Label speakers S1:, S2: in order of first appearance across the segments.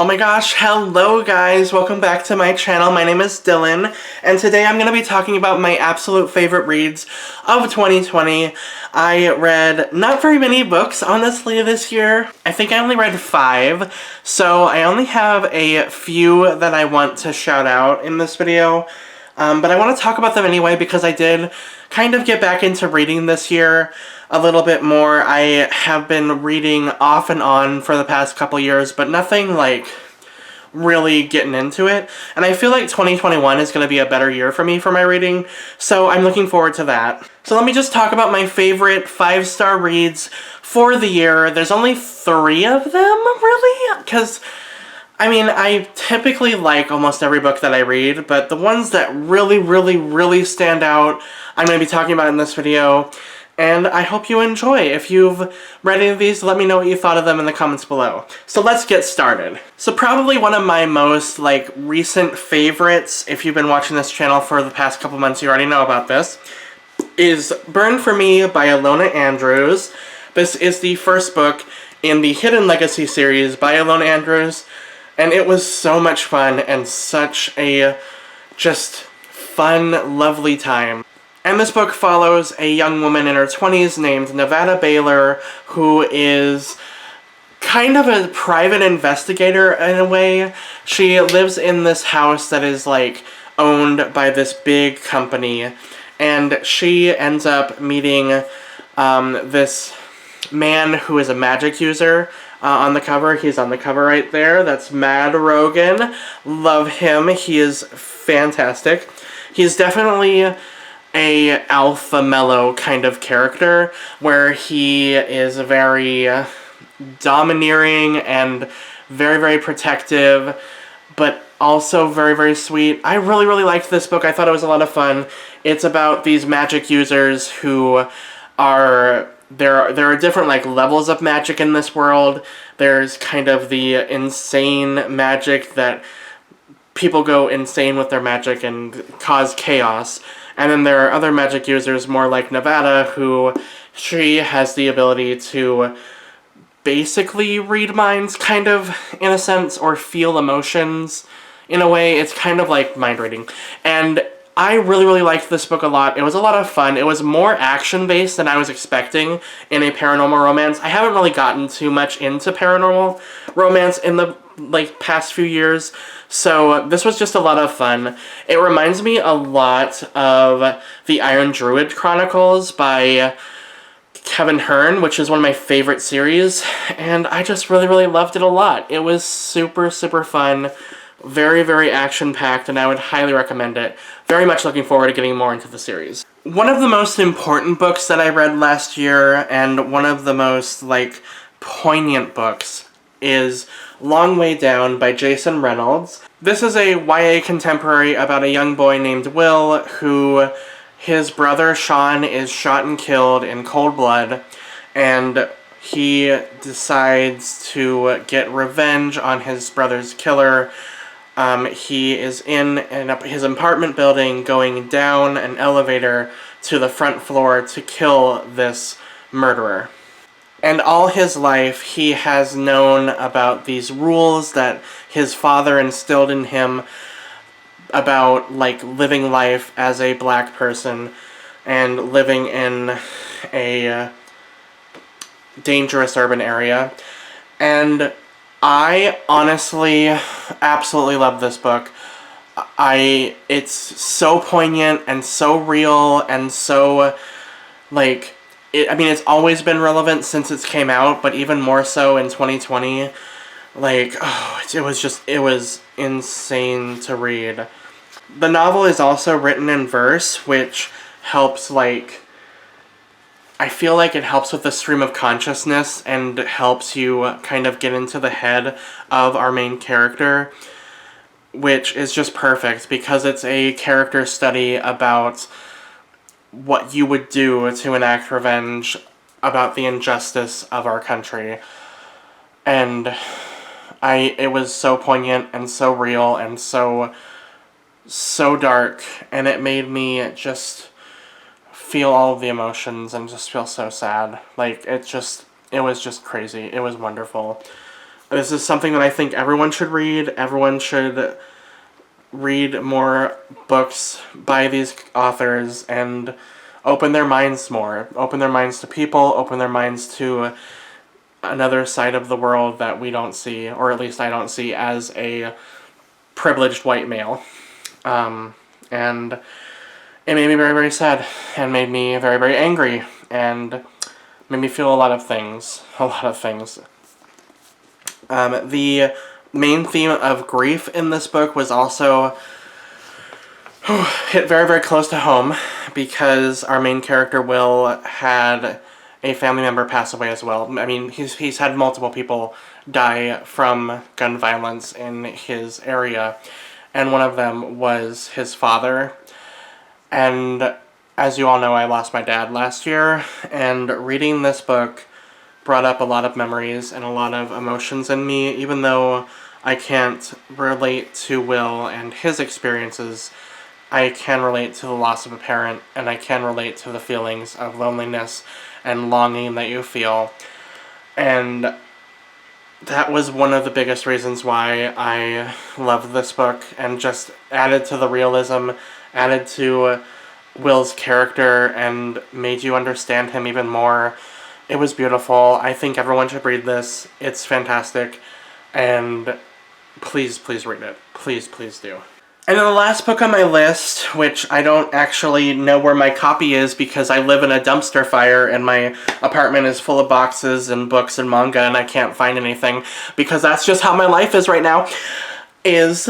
S1: Oh my gosh, hello guys, welcome back to my channel. My name is Dylan, and today I'm going to be talking about my absolute favorite reads of 2020. I read not very many books, honestly, this year. I think I only read 5, so I only have a few that I want to shout out in this video. But I want to talk about them anyway because I did kind of get back into reading this year a little bit more. I have been reading off and on for the past couple years, but nothing like really getting into it. And I feel like 2021 is going to be a better year for me for my reading, so I'm looking forward to that. So let me just talk about my favorite 5-star reads for the year. There's only 3 of them, really? Because I mean, I typically like almost every book that I read, but the ones that really stand out, I'm going to be talking about in this video, and I hope you enjoy. If you've read any of these, let me know what you thought of them in the comments below. So let's get started. So probably one of my most, recent favorites, if you've been watching this channel for the past couple months, you already know about this, is Burn For Me by Ilona Andrews. This is the first book in the Hidden Legacy series by Ilona Andrews. And it was so much fun and such a just fun, lovely time. And this book follows a young woman in her 20s named Nevada Baylor, who is kind of a private investigator in a way. She lives in this house that is owned by this big company, and she ends up meeting this man who is a magic user. On the cover, he's on the cover right there. That's Mad Rogan. Love him. He is fantastic. He's definitely a alpha mellow kind of character where he is very domineering and very protective, but also very sweet. I really liked this book. I thought it was a lot of fun. It's about these magic users who are... There are different levels of magic in this world. There's kind of the insane magic that people go insane with their magic and cause chaos. And then there are other magic users, more like Nevada, who she has the ability to basically read minds, kind of, in a sense, or feel emotions. In a way, it's kind of like mind reading. And I really liked this book a lot. It was a lot of fun. It was more action-based than I was expecting in a paranormal romance. I haven't really gotten too much into paranormal romance in the past few years, so this was just a lot of fun. It reminds me a lot of the Iron Druid Chronicles by Kevin Hearn, which is one of my favorite series, and I just really loved it a lot. It was super fun. Very action-packed, and I would highly recommend it. Very much looking forward to getting more into the series. One of the most important books that I read last year, and one of the most, poignant books, is Long Way Down by Jason Reynolds. This is a YA contemporary about a young boy named Will, who his brother Sean is shot and killed in cold blood, and he decides to get revenge on his brother's killer. He is in his apartment building going down an elevator to the front floor to kill this murderer. And all his life he has known about these rules that his father instilled in him about living life as a black person and living in a dangerous urban area. And I honestly absolutely love this book. It's so poignant and so real and so, it's always been relevant since it came out, but even more so in 2020. It was insane to read. The novel is also written in verse, which helps, I feel like it helps with the stream of consciousness and helps you kind of get into the head of our main character, which is just perfect because it's a character study about what you would do to enact revenge about the injustice of our country. And it was so poignant and so real and so dark, and it made me just feel all of the emotions and just feel so sad. It was just crazy. It was wonderful. This is something that I think everyone should read. Everyone should read more books by these authors and open their minds more. Open their minds to people, open their minds to another side of the world that we don't see, or at least I don't see as a privileged white male. And it made me very, very sad, and made me very, very angry, and made me feel a lot of things. The main theme of grief in this book was also hit very, very close to home, because our main character, Will, had a family member pass away as well. I mean, he's had multiple people die from gun violence in his area, and one of them was his father. And as you all know, I lost my dad last year, and reading this book brought up a lot of memories and a lot of emotions in me, even though I can't relate to Will and his experiences. I can relate to the loss of a parent, and I can relate to the feelings of loneliness and longing that you feel. And that was one of the biggest reasons why I loved this book, and just added to the realism, added to Will's character, and made you understand him even more. It was beautiful. I think everyone should read this. It's fantastic. And please, please read it. Please, please do. And then the last book on my list, which I don't actually know where my copy is because I live in a dumpster fire and my apartment is full of boxes and books and manga and I can't find anything because that's just how my life is right now, is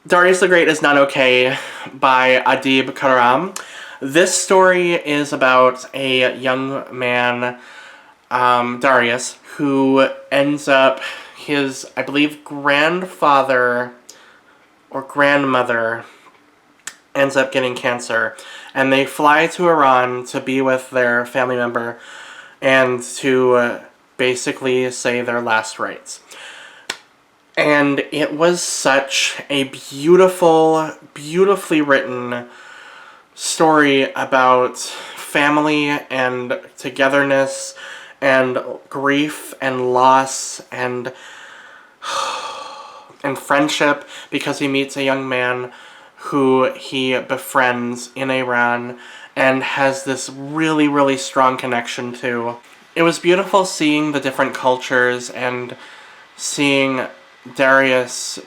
S1: Darius the Great is Not Okay by Adib Karam. This story is about a young man, Darius, who ends up, his, I believe, grandfather or grandmother ends up getting cancer, and they fly to Iran to be with their family member and to basically say their last rites. And it was such a beautiful, beautifully written story about family and togetherness and grief and loss and friendship, because he meets a young man who he befriends in Iran and has this really, really strong connection to. It was beautiful seeing the different cultures and seeing Darius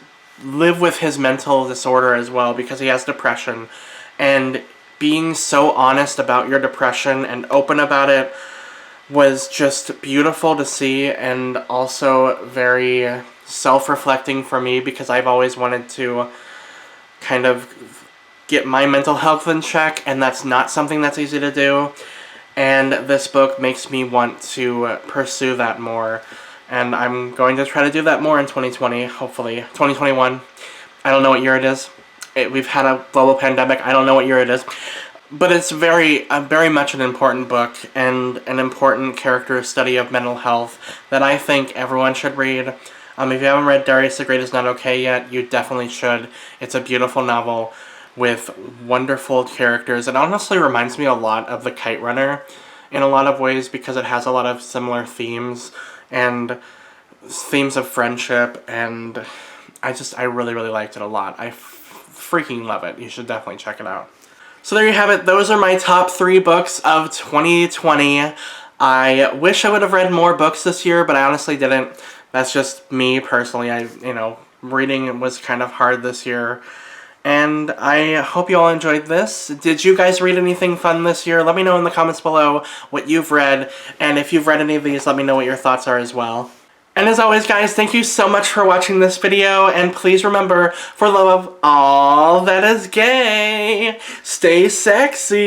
S1: live with his mental disorder as well, because he has depression, and being so honest about your depression and open about it was just beautiful to see, and also very self-reflecting for me, because I've always wanted to kind of get my mental health in check, and that's not something that's easy to do. And this book makes me want to pursue that more. And I'm going to try to do that more in 2020, hopefully. 2021. I don't know what year it is. We've had a global pandemic. I don't know what year it is. But it's very much an important book, and an important character study of mental health that I think everyone should read. If you haven't read Darius the Great is Not Okay yet, you definitely should. It's a beautiful novel with wonderful characters. It honestly reminds me a lot of The Kite Runner in a lot of ways, because it has a lot of similar themes and themes of friendship, and I really, really liked it a lot. I freaking love it. You should definitely check it out. So there you have it. Those are my top 3 books of 2020. I wish I would have read more books this year, but I honestly didn't. That's just me personally. Reading was kind of hard this year. And I hope you all enjoyed this. Did you guys read anything fun this year? Let me know in the comments below what you've read. And if you've read any of these, let me know what your thoughts are as well. And as always, guys, thank you so much for watching this video. And please remember, for the love of all that is gay, stay sexy.